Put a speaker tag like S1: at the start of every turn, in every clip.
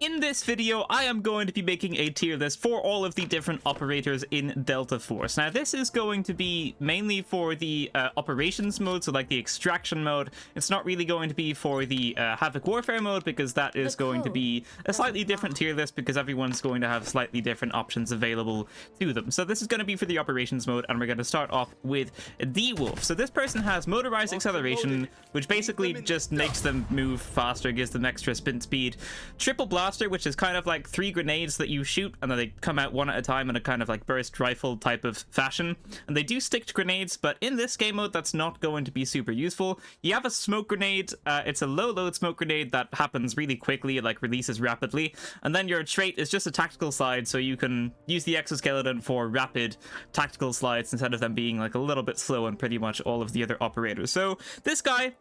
S1: In this video, I am going to be making a tier list for all of the different operators in Delta Force. Now, this is going to be mainly for the operations mode, so like the extraction mode. It's not really going to be for the Havoc Warfare mode, because that is going to be a slightly different tier list, because everyone's going to have slightly different options available to them. So this is going to be for the operations mode, and we're going to start off with the Wolf. So this person has motorized acceleration, which basically just makes them move faster, gives them extra spin speed. Triple blaster, which is kind of like 3 grenades that you shoot and then they come out one at a time in a kind of like burst rifle type of fashion, and they do stick to grenades, but in this game mode that's not going to be super useful. You have a smoke grenade. It's a low load smoke grenade that happens really quickly, it like releases rapidly, and then your trait is just a tactical slide, so you can use the exoskeleton for rapid tactical slides instead of them being like a little bit slow on pretty much all of the other operators. So this guy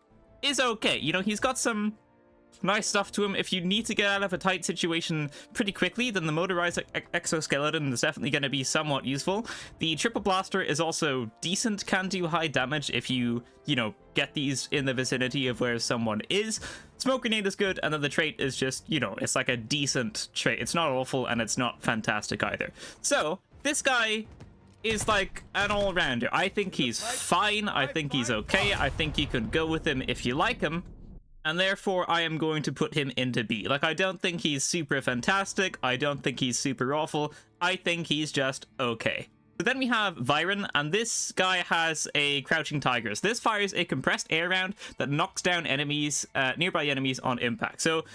S1: is okay. You know, he's got some nice stuff to him. If you need to get out of a tight situation pretty quickly, then the motorized exoskeleton is definitely going to be somewhat useful. The triple blaster is also decent, can do high damage if you know, get these in the vicinity of where someone is. Smoke grenade is good, and then the trait is just, you know, it's like a decent trait. It's not awful, and it's not fantastic either. So this guy is like an all-rounder. I think he's fine. I think he's okay. I think you can go with him if you like him. And therefore, I am going to put him into B. Like, I don't think he's super fantastic. I don't think he's super awful. I think he's just okay. So then we have Vyron, and this guy has a Crouching Tigers. This fires a compressed air round that knocks down enemies, nearby enemies on impact. So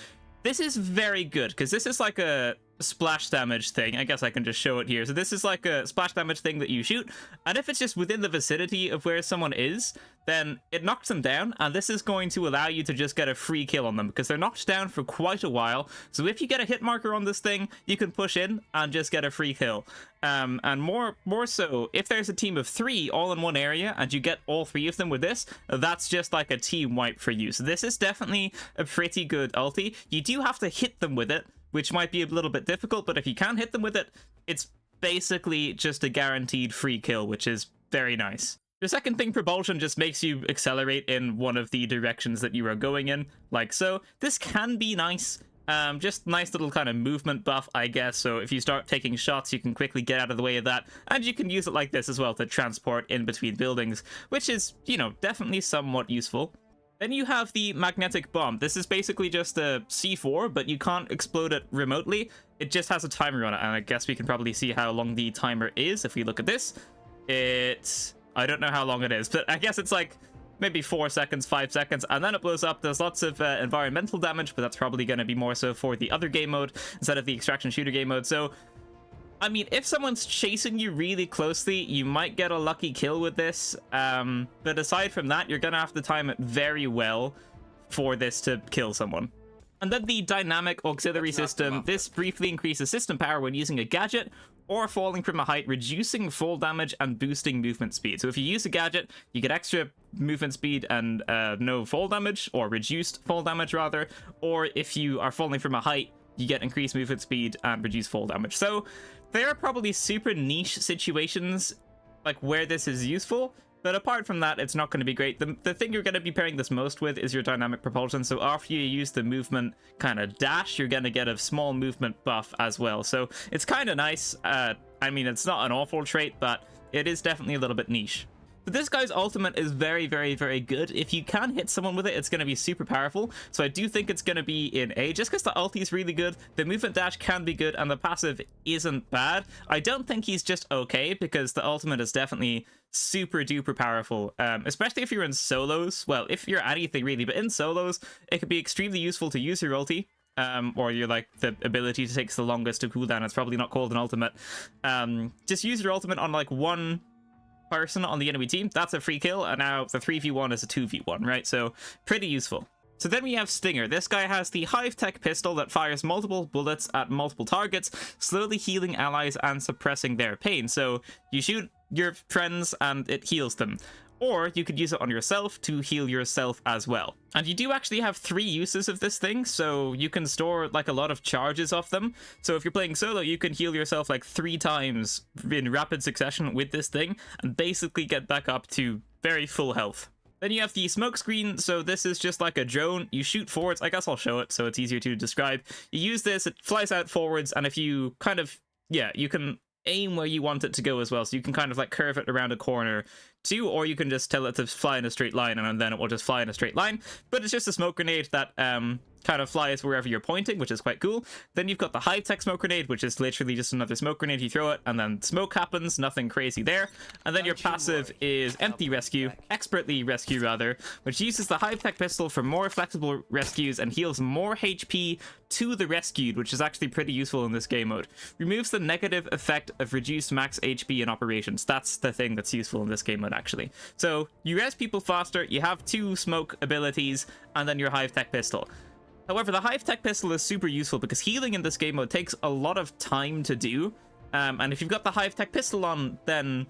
S1: this is very good, because this is like a splash damage thing. I guess I can just show it here. So this is like a splash damage thing that you shoot, and if it's just within the vicinity of where someone is, then it knocks them down, and this is going to allow you to just get a free kill on them, because they're knocked down for quite a while. So if you get a hit marker on this thing, you can push in and just get a free kill. And more so, if there's a team of 3 all in one area and you get all 3 of them with this, that's just like a team wipe for you. So this is definitely a pretty good ulti. You do have to hit them with it, which might be a little bit difficult, but if you can hit them with it, it's basically just a guaranteed free kill, which is very nice. The second thing, propulsion, just makes you accelerate in one of the directions that you are going in, like so. This can be nice. Just nice little kind of movement buff, I guess. So if you start taking shots, you can quickly get out of the way of that, and you can use it like this as well to transport in between buildings, which is, you know, definitely somewhat useful. Then you have the magnetic bomb. This is basically just a C4, but you can't explode it remotely. It just has a timer on it, and I guess we can probably see how long the timer is if we look at this. I don't know how long it is, but I guess it's like maybe 4 seconds, 5 seconds, and then it blows up. There's lots of environmental damage, but that's probably going to be more so for the other game mode instead of the extraction shooter game mode. So I mean, if someone's chasing you really closely, you might get a lucky kill with this. But aside from that, you're going to have to time it very well for this to kill someone. And then the dynamic auxiliary system. This briefly increases system power when using a gadget or falling from a height, reducing fall damage and boosting movement speed. So if you use a gadget, you get extra movement speed and no fall damage, or reduced fall damage rather. Or if you are falling from a height, you get increased movement speed and reduced fall damage. So there are probably super niche situations like where this is useful, but apart from that, it's not going to be great. The thing you're going to be pairing this most with is your dynamic propulsion. So after you use the movement kind of dash, you're going to get a small movement buff as well. So it's kind of nice. I mean, it's not an awful trait, but it is definitely a little bit niche. But this guy's ultimate is very, very, very good. If you can hit someone with it, it's going to be super powerful. So I do think it's going to be in A, just because the ulti is really good, the movement dash can be good, and the passive isn't bad. I don't think he's just okay, because the ultimate is definitely super duper powerful, especially if you're in solos. Well, if you're anything really, but in solos, it could be extremely useful to use your ulti. Or your like the ability to take the longest to cooldown. It's probably not called an ultimate. Just use your ultimate on like one person on the enemy team. That's a free kill, and now the 3v1 is a 2v1, right? So pretty useful. So then we have Stinger. This guy has the Hive Tech pistol that fires multiple bullets at multiple targets, slowly healing allies and suppressing their pain. So you shoot your friends and it heals them. Or you could use it on yourself to heal yourself as well. And you do actually have 3 uses of this thing, so you can store like a lot of charges off them. So if you're playing solo, you can heal yourself like 3 times in rapid succession with this thing, and basically get back up to very full health. Then you have the smoke screen. So this is just like a drone. You shoot forwards. I guess I'll show it so it's easier to describe. You use this, it flies out forwards, and if you kind of, yeah, you can aim where you want it to go as well. So you can kind of like curve it around a corner too, or you can just tell it to fly in a straight line, and then it will just fly in a straight line. But it's just a smoke grenade that kind of flies wherever you're pointing, which is quite cool. Then you've got the high-tech smoke grenade, which is literally just another smoke grenade. You throw it and then smoke happens, nothing crazy there. And then your passive is empty rescue, expertly rescue rather, which uses the high-tech pistol for more flexible rescues and heals more HP to the rescued, which is actually pretty useful in this game mode. Removes the negative effect of reduced max HP in operations. That's the thing that's useful in this game mode, actually. So you res people faster, you have 2 smoke abilities, and then your high-tech pistol. However, the high-tech pistol is super useful because healing in this game mode takes a lot of time to do. And if you've got the high-tech pistol on, then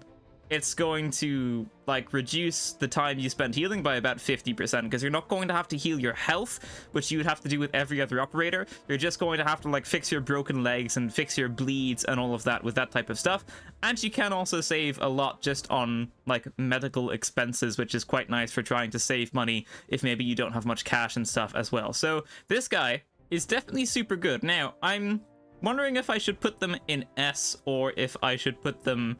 S1: it's going to like reduce the time you spend healing by about 50%, because you're not going to have to heal your health, which you would have to do with every other operator. You're just going to have to like fix your broken legs and fix your bleeds and all of that with that type of stuff. And you can also save a lot just on like medical expenses, which is quite nice for trying to save money if maybe you don't have much cash and stuff as well. So this guy is definitely super good. Now, I'm wondering if I should put them in S or if I should put them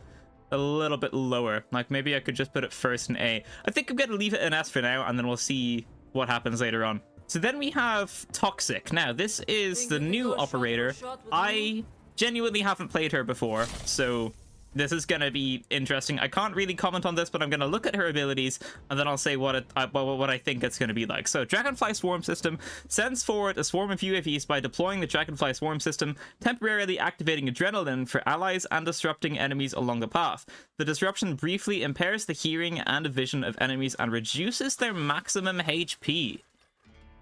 S1: a little bit lower. Like maybe I could just put it first in A. I think I'm gonna leave it in S for now, and then we'll see what happens later on. So then we have Toxik. Now this is the new operator. I genuinely haven't played her before, so this is gonna be interesting. I can't really comment on this, but I'm gonna look at her abilities and then I'll say what I think it's gonna be like. So Dragonfly Swarm System sends forward a swarm of UAVs by deploying the Dragonfly Swarm System, temporarily activating adrenaline for allies and disrupting enemies along the path. The disruption briefly impairs the hearing and vision of enemies and reduces their maximum HP.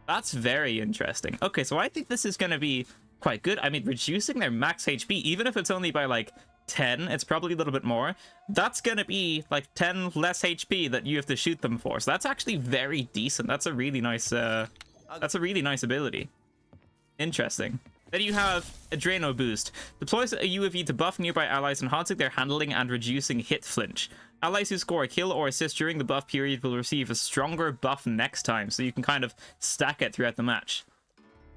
S1: That's very interesting. Okay, so I think this is gonna be quite good. I mean, reducing their max HP, even if it's only by like 10, it's probably a little bit more, that's gonna be like 10 less HP that you have to shoot them for. So that's actually very decent. That's a really nice ability. Interesting. Then you have Adreno Boost. Deploys a UAV to buff nearby allies, enhancing their handling and reducing hit flinch. Allies who score a kill or assist during the buff period will receive a stronger buff next time, so you can kind of stack it throughout the match.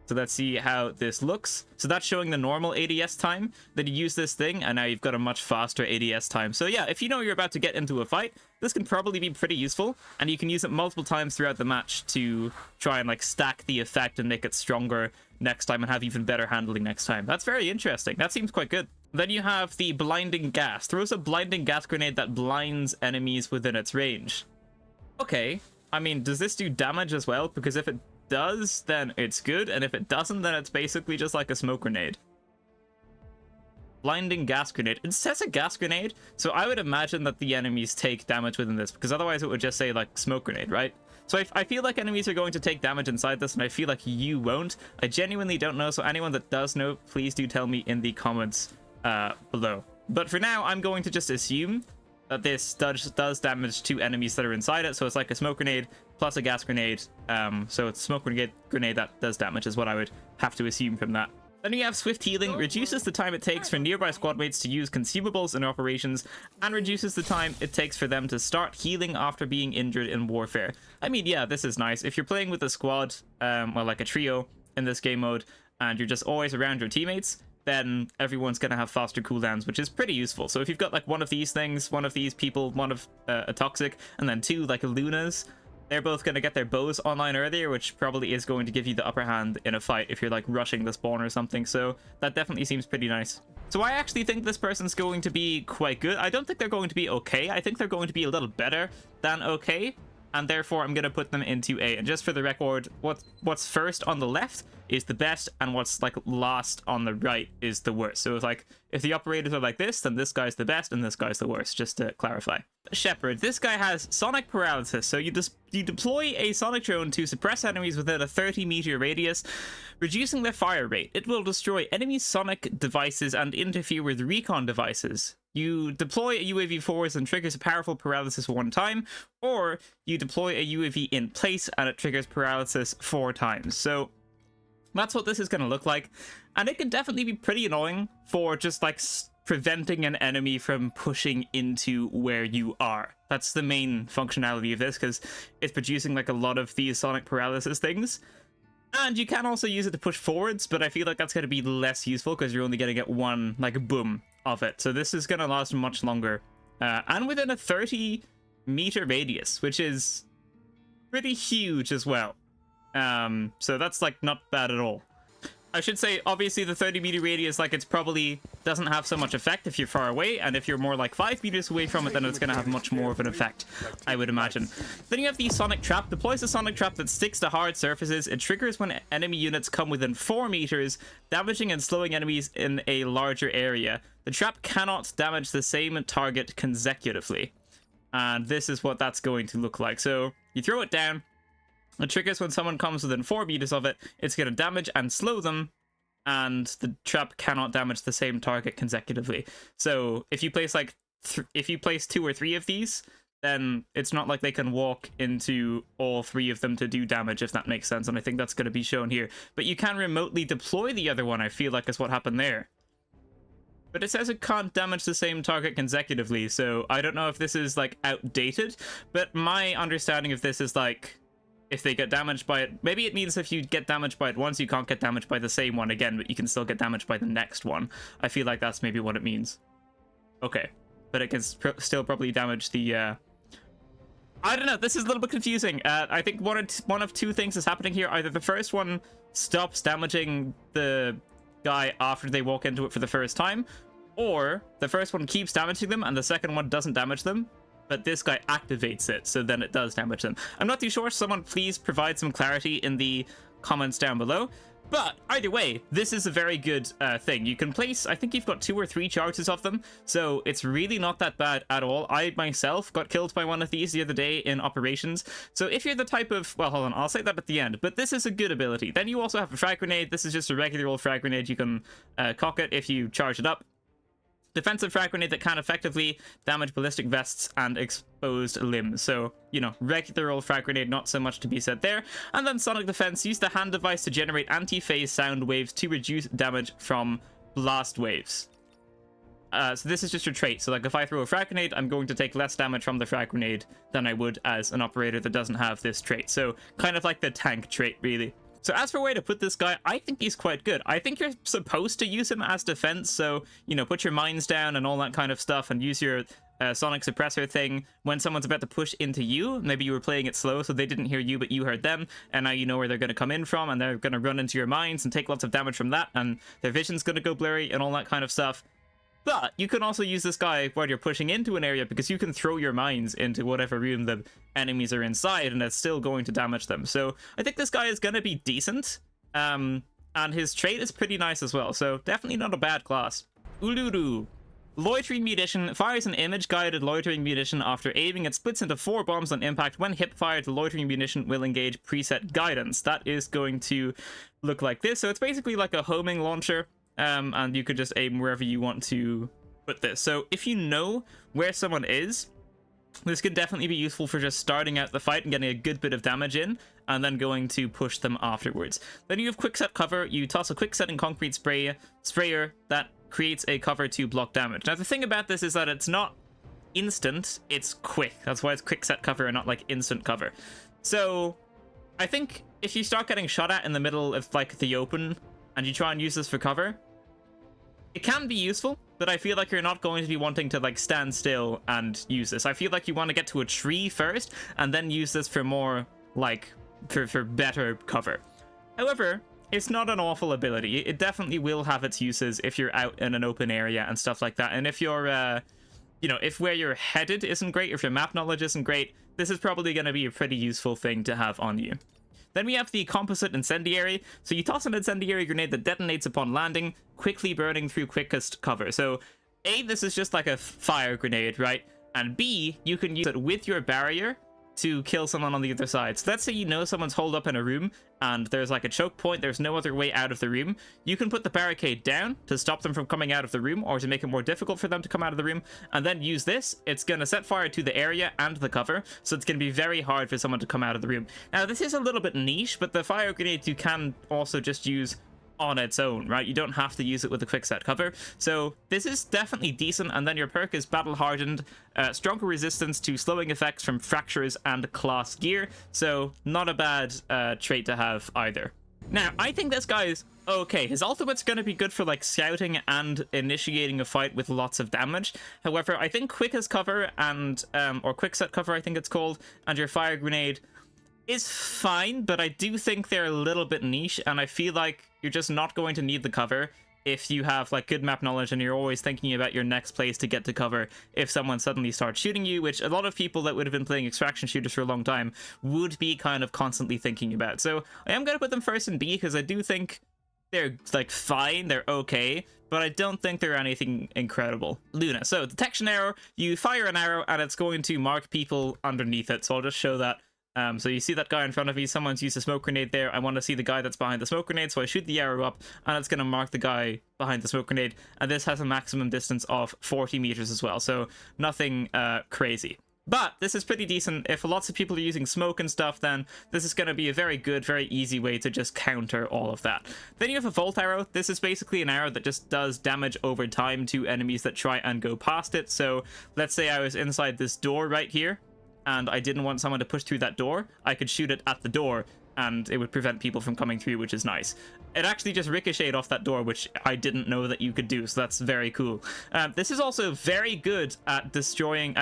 S1: So let's see how this looks. So that's showing the normal ADS time. Then you use this thing, and now you've got a much faster ADS time. So yeah, if you know you're about to get into a fight, this can probably be pretty useful, and you can use it multiple times throughout the match to try and like stack the effect and make it stronger next time and have even better handling next time. That's very interesting. That seems quite good. Then you have the blinding gas. Throws a blinding gas grenade that blinds enemies within its range. Okay, I mean, does this do damage as well? Because if it does, then it's good, and if it doesn't, then it's basically just like a smoke grenade. Blinding gas grenade. It says a gas grenade, so I would imagine that the enemies take damage within this, because otherwise it would just say like smoke grenade, right? So I feel like enemies are going to take damage inside this, and I feel like you won't. I genuinely don't know, so anyone that does know, please do tell me in the comments below. But for now, I'm going to just assume that this does damage to enemies that are inside it, so it's like a smoke grenade plus a gas grenade. So it's a smoke grenade that does damage is what I would have to assume from that. Then you have Swift Healing, reduces the time it takes for nearby squad mates to use consumables in operations, and reduces the time it takes for them to start healing after being injured in warfare. I mean, yeah, this is nice. If you're playing with a squad, or like a trio in this game mode, and you're just always around your teammates, then everyone's going to have faster cooldowns, which is pretty useful. So if you've got like one of these things, one of these people, one of a Toxik, and then 2 like Lunas, they're both going to get their bows online earlier, which probably is going to give you the upper hand in a fight if you're like rushing the spawn or something. So that definitely seems pretty nice. So I actually think this person's going to be quite good. I don't think they're going to be okay. I think they're going to be a little better than okay. And therefore I'm going to put them into A. And just for the record, what's first on the left is the best, and what's like last on the right is the worst. So it's like, if the operators are like this, then this guy's the best and this guy's the worst, just to clarify. Shepard, this guy has sonic paralysis. So you deploy a sonic drone to suppress enemies within a 30-meter radius, reducing their fire rate. It will destroy enemy sonic devices and interfere with recon devices. You deploy a UAV forwards and triggers a powerful paralysis 1 time, or you deploy a UAV in place and it triggers paralysis 4 times. So that's what this is going to look like, and it can definitely be pretty annoying for just like preventing an enemy from pushing into where you are. That's the main functionality of this, because it's producing like a lot of these sonic paralysis things. And you can also use it to push forwards, but I feel like that's going to be less useful because you're only going to get one, like, boom of it. So this is going to last much longer. And within a 30-meter radius, which is pretty huge as well. So that's, like, not bad at all. I should say, obviously, the 30-meter radius, like, it's probably doesn't have so much effect if you're far away, and if you're more like 5 meters away from it, then it's going to have much more of an effect, I would imagine. Then you have the Sonic Trap. Deploys a Sonic Trap that sticks to hard surfaces. It triggers when enemy units come within 4 meters, damaging and slowing enemies in a larger area. The trap cannot damage the same target consecutively. And this is what that's going to look like. So, you throw it down. It triggers when someone comes within 4 meters of it. It's going to damage and slow them, and the trap cannot damage the same target consecutively. So if you place like if you place 2 or 3 of these, then it's not like they can walk into all 3 of them to do damage, if that makes sense. And I think that's going to be shown here. But you can remotely deploy the other one, I feel like is what happened there. But it says it can't damage the same target consecutively, so I don't know if this is like outdated, but my understanding of this is like, if they get damaged by it, maybe it means if you get damaged by it once, you can't get damaged by the same one again, but you can still get damaged by the next one. I feel like that's maybe what it means. Okay, but it can still probably damage the, I don't know, this is a little bit confusing. I think one of 2 things is happening here. Either the first one stops damaging the guy after they walk into it for the first time, or the first one keeps damaging them and the second one doesn't damage them, but this guy activates it, so then it does damage them. I'm not too sure. Someone please provide some clarity in the comments down below. But either way, this is a very good thing. You can place, I think you've got 2 or 3 charges of them, so it's really not that bad at all. I myself got killed by one of these the other day in operations. So if you're the type of, well, hold on, I'll say that at the end, but this is a good ability. Then you also have a frag grenade. This is just a regular old frag grenade. You can cock it if you charge it up. Defensive frag grenade that can effectively damage ballistic vests and exposed limbs. So, you know, regular old frag grenade, not so much to be said there. And then Sonic Defense, use the hand device to generate anti-phase sound waves to reduce damage from blast waves. So this is just your trait. So like if I throw a frag grenade, I'm going to take less damage from the frag grenade than I would as an operator that doesn't have this trait. So kind of like the tank trait, really. So as for a way to put this guy, I think he's quite good. I think you're supposed to use him as defense, so, you know, put your mines down and all that kind of stuff, and use your sonic suppressor thing when someone's about to push into you. Maybe you were playing it slow, so they didn't hear you, but you heard them, and now you know where they're going to come in from, and they're going to run into your mines and take lots of damage from that, and their vision's going to go blurry and all that kind of stuff. But you can also use this guy while you're pushing into an area, because you can throw your mines into whatever room the enemies are inside, and it's still going to damage them. So I think this guy is going to be decent, and his trait is pretty nice as well, so definitely not a bad class. Uluru. Loitering munition fires an image-guided loitering munition. After aiming, it splits into 4 bombs on impact. When hip-fired, the loitering munition will engage preset guidance. That is going to look like this. So it's basically like a homing launcher. And you could just aim wherever you want to put this. So if you know where someone is, this can definitely be useful for just starting out the fight and getting a good bit of damage in, and then going to push them afterwards. Then you have quickset cover. You toss a quickset and concrete sprayer that creates a cover to block damage. Now the thing about this is that it's not instant, it's quick. That's why it's quickset cover and not like instant cover. So I think if you start getting shot at in the middle of like the open and you try and use this for cover, it can be useful, but I feel like you're not going to be wanting to like stand still and use this. I feel like you want to get to a tree first and then use this for more like for better cover. However, it's not an awful ability. It definitely will have its uses if you're out in an open area and stuff like that. And if you're you know, if where you're headed isn't great, if your map knowledge isn't great, this is probably going to be a pretty useful thing to have on you. Then we have the composite incendiary. So you toss an incendiary grenade that detonates upon landing, quickly burning through quickest cover. So A, this is just like a fire grenade, right? And B, you can use it with your barrier to kill someone on the other side. So let's say you know someone's holed up in a room and there's like a choke point, there's no other way out of the room. You can put the barricade down to stop them from coming out of the room, or to make it more difficult for them to come out of the room, and then use this. It's going to set fire to the area and the cover, so it's going to be very hard for someone to come out of the room. Now this is a little bit niche, but the fire grenades you can also just use on its own, right? You don't have to use it with a quick set cover. So this is definitely decent. And then your perk is Battle Hardened, stronger resistance to slowing effects from fractures and class gear. So not a bad trait to have either. Now, I think this guy is okay. His ultimate's going to be good for like scouting and initiating a fight with lots of damage. However, I think quick as cover and or quick set cover, I think it's called, and your fire grenade is fine, but I do think they're a little bit niche, and I feel like you're just not going to need the cover if you have like good map knowledge and you're always thinking about your next place to get to cover if someone suddenly starts shooting you, which a lot of people that would have been playing extraction shooters for a long time would be kind of constantly thinking about. So I am going to put them first in B because I do think they're like fine, they're okay, but I don't think they're anything incredible. Luna, so detection arrow, you fire an arrow and it's going to mark people underneath it, so I'll just show that. So you see that guy in front of you, someone's used a smoke grenade there. I want to see the guy that's behind the smoke grenade, so I shoot the arrow up and it's going to mark the guy behind the smoke grenade, and this has a maximum distance of 40 meters as well, so nothing crazy. But this is pretty decent. If lots of people are using smoke and stuff, then this is going to be a very good, very easy way to just counter all of that. Then you have a volt arrow. This is basically an arrow that just does damage over time to enemies that try and go past it. So let's say I was inside this door right here, and I didn't want someone to push through that door, I could shoot it at the door and it would prevent people from coming through, which is nice. It actually just ricocheted off that door, which I didn't know that you could do, so that's very cool. This is also very good at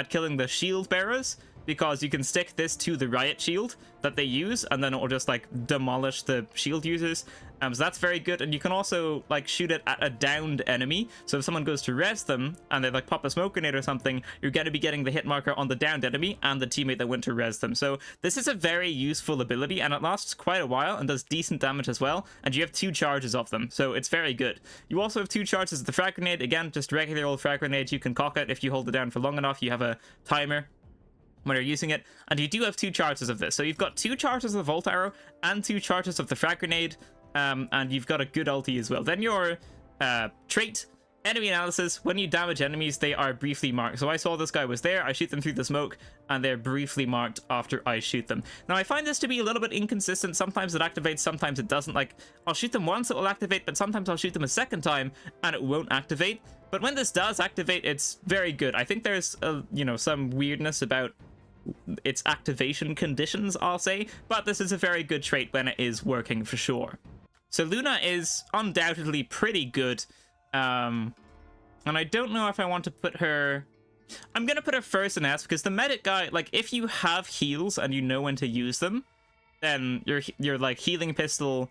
S1: killing the shield bearers, because you can stick this to the riot shield that they use, and then it will just like demolish the shield users. So that's very good. And you can also like shoot it at a downed enemy, so if someone goes to res them and they like pop a smoke grenade or something, you're going to be getting the hit marker on the downed enemy and the teammate that went to res them. So this is a very useful ability, and it lasts quite a while and does decent damage as well, and you have 2 charges of them, so it's very good. You also have 2 charges of the frag grenade. Again, just regular old frag grenade. You can cock it if you hold it down for long enough. You have a timer when you're using it, and you do have 2 charges of this, so you've got 2 charges of the volt arrow and 2 charges of the frag grenade, and you've got a good ulti as well. Then your trait, enemy analysis. When you damage enemies, they are briefly marked. So I saw this guy was there, I shoot them through the smoke, and they're briefly marked after I shoot them. Now I find this to be a little bit inconsistent. Sometimes it activates, sometimes it doesn't. Like, I'll shoot them once, it will activate, but sometimes I'll shoot them a second time and it won't activate. But when this does activate, it's very good. I think there's some weirdness about its activation conditions, I'll say, but this is a very good trait when it is working for sure. So Luna is undoubtedly pretty good, and I don't know if I want to put her... I'm gonna put her first in S, because the medic guy, like, if you have heals and you know when to use them, then your like healing pistol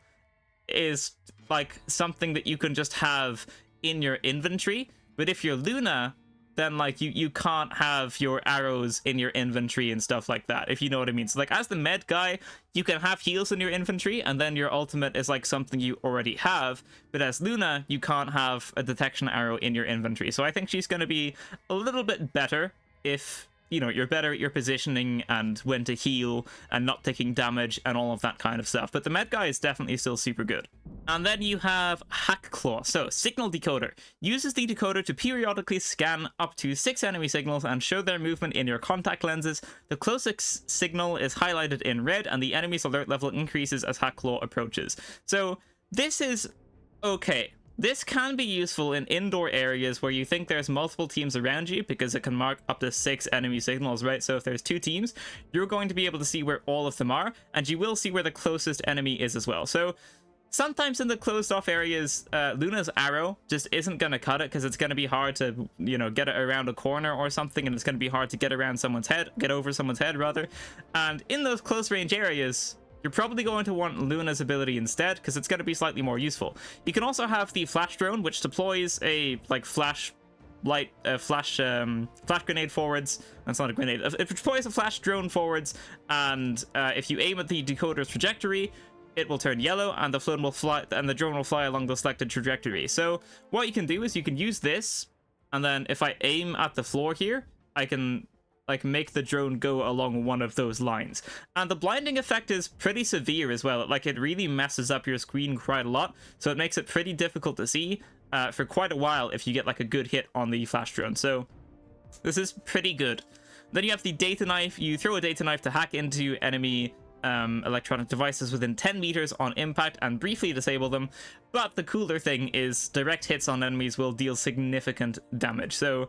S1: is like something that you can just have in your inventory. But if you're Luna, then like you can't have your arrows in your inventory and stuff like that, if you know what I mean. So like as the med guy, you can have heals in your inventory, and then your ultimate is like something you already have. But as Luna, you can't have a detection arrow in your inventory. So I think she's going to be a little bit better if, you know, you're better at your positioning and when to heal and not taking damage and all of that kind of stuff. But the med guy is definitely still super good. And then you have Hackclaw. So signal decoder uses the decoder to periodically scan up to 6 enemy signals and show their movement in your contact lenses. The closest signal is highlighted in red, and the enemy's alert level increases as Hackclaw approaches. So this is okay. This can be useful in indoor areas where you think there's multiple teams around you, because it can mark up to 6 enemy signals, right? So if there's 2 teams, you're going to be able to see where all of them are, and you will see where the closest enemy is as well. So sometimes in the closed off areas, Luna's arrow just isn't going to cut it, because it's going to be hard to, you know, get it around a corner or something, and it's going to be hard to get around someone's head, get over someone's head rather. And in those close range areas, you're probably going to want Luna's ability instead, because it's going to be slightly more useful. You can also have the flash drone, which deploys a like flash grenade forwards. That's not a grenade. It deploys a flash drone forwards, and if you aim at the decoder's trajectory, it will turn yellow, and the drone will fly along the selected trajectory. So what you can do is you can use this, and then if I aim at the floor here, I can like make the drone go along one of those lines. And the blinding effect is pretty severe as well. Like, it really messes up your screen quite a lot, so it makes it pretty difficult to see for quite a while if you get like a good hit on the flash drone. So this is pretty good. Then you have the data knife. You throw a data knife to hack into enemy electronic devices within 10 meters on impact and briefly disable them. But the cooler thing is direct hits on enemies will deal significant damage. So,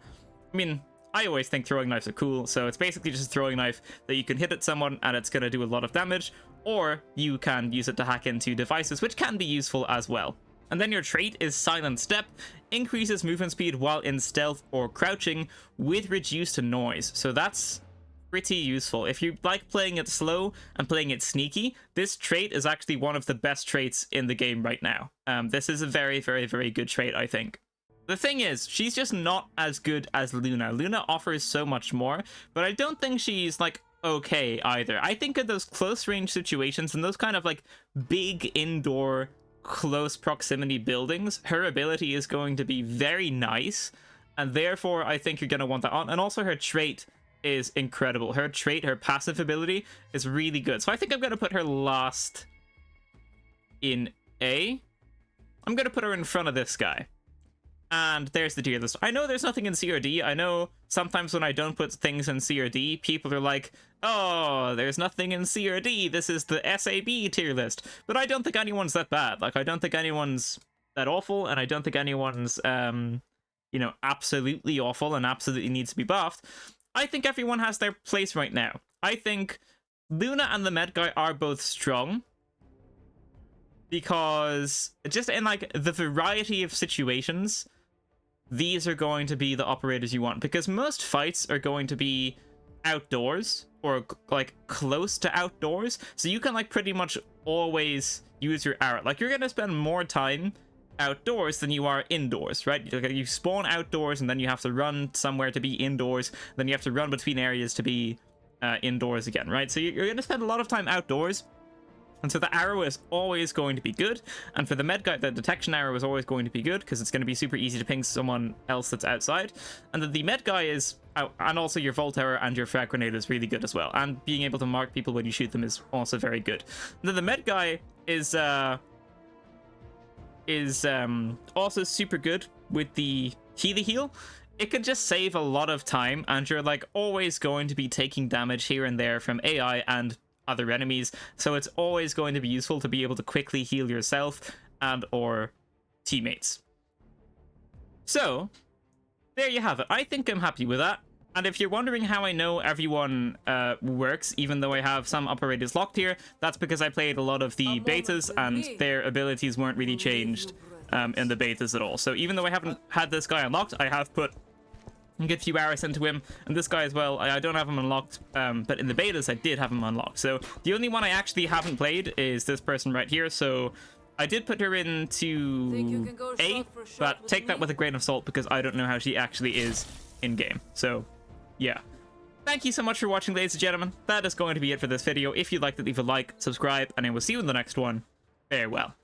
S1: I mean, I always think throwing knives are cool, so it's basically just a throwing knife that you can hit at someone and it's going to do a lot of damage, or you can use it to hack into devices, which can be useful as well. And then your trait is Silent Step, increases movement speed while in stealth or crouching with reduced noise. So that's pretty useful. If you like playing it slow and playing it sneaky, this trait is actually one of the best traits in the game right now. This is a very, very, very good trait, I think. The thing is, she's just not as good as Luna. Luna offers so much more, but I don't think she's, like, okay either. I think in those close range situations and those kind of, like, big indoor close proximity buildings, her ability is going to be very nice, and therefore I think you're going to want that on. And also her trait is incredible. Her trait, her passive ability is really good. So I think I'm going to put her last in A. I'm going to put her in front of this guy. And there's the tier list. I know there's nothing in C or D. I know sometimes when I don't put things in C or D, people are like, oh, there's nothing in C or D. This is the SAB tier list. But I don't think anyone's that bad. Like, I don't think anyone's that awful, and I don't think anyone's, you know, absolutely awful and absolutely needs to be buffed. I think everyone has their place right now. I think Luna and the Med Guy are both strong, because just in, like, the variety of situations, these are going to be the operators you want, because most fights are going to be outdoors or like close to outdoors, so you can like pretty much always use your arrow. Like, you're gonna spend more time outdoors than you are indoors, right? You spawn outdoors and then you have to run somewhere to be indoors, then you have to run between areas to be indoors again, right? So you're gonna spend a lot of time outdoors. And so the arrow is always going to be good. And for the med guy, the detection arrow is always going to be good, because it's going to be super easy to ping someone else that's outside. And then the med guy is out, and also your volt arrow and your frag grenade is really good as well. And being able to mark people when you shoot them is also very good. And then the med guy is also super good with the heal. It can just save a lot of time, and you're like always going to be taking damage here and there from AI and other enemies, so it's always going to be useful to be able to quickly heal yourself and or teammates. So there you have it. I think I'm happy with that. And if you're wondering how I know everyone works, even though I have some operators locked here, that's because I played a lot of the betas and their abilities weren't really changed in the betas at all. So even though I haven't had this guy unlocked, I have put a good few hours into him, and this guy as well. I don't have him unlocked, but in the betas I did have him unlocked. So the only one I actually haven't played is this person right here. So I did put her into A, but take that with a grain of salt, because I don't know how she actually is in game. So yeah, thank you so much for watching, ladies and gentlemen. That is going to be it for this video. If you liked it, leave a like, subscribe, and I will see you in the next one. Farewell.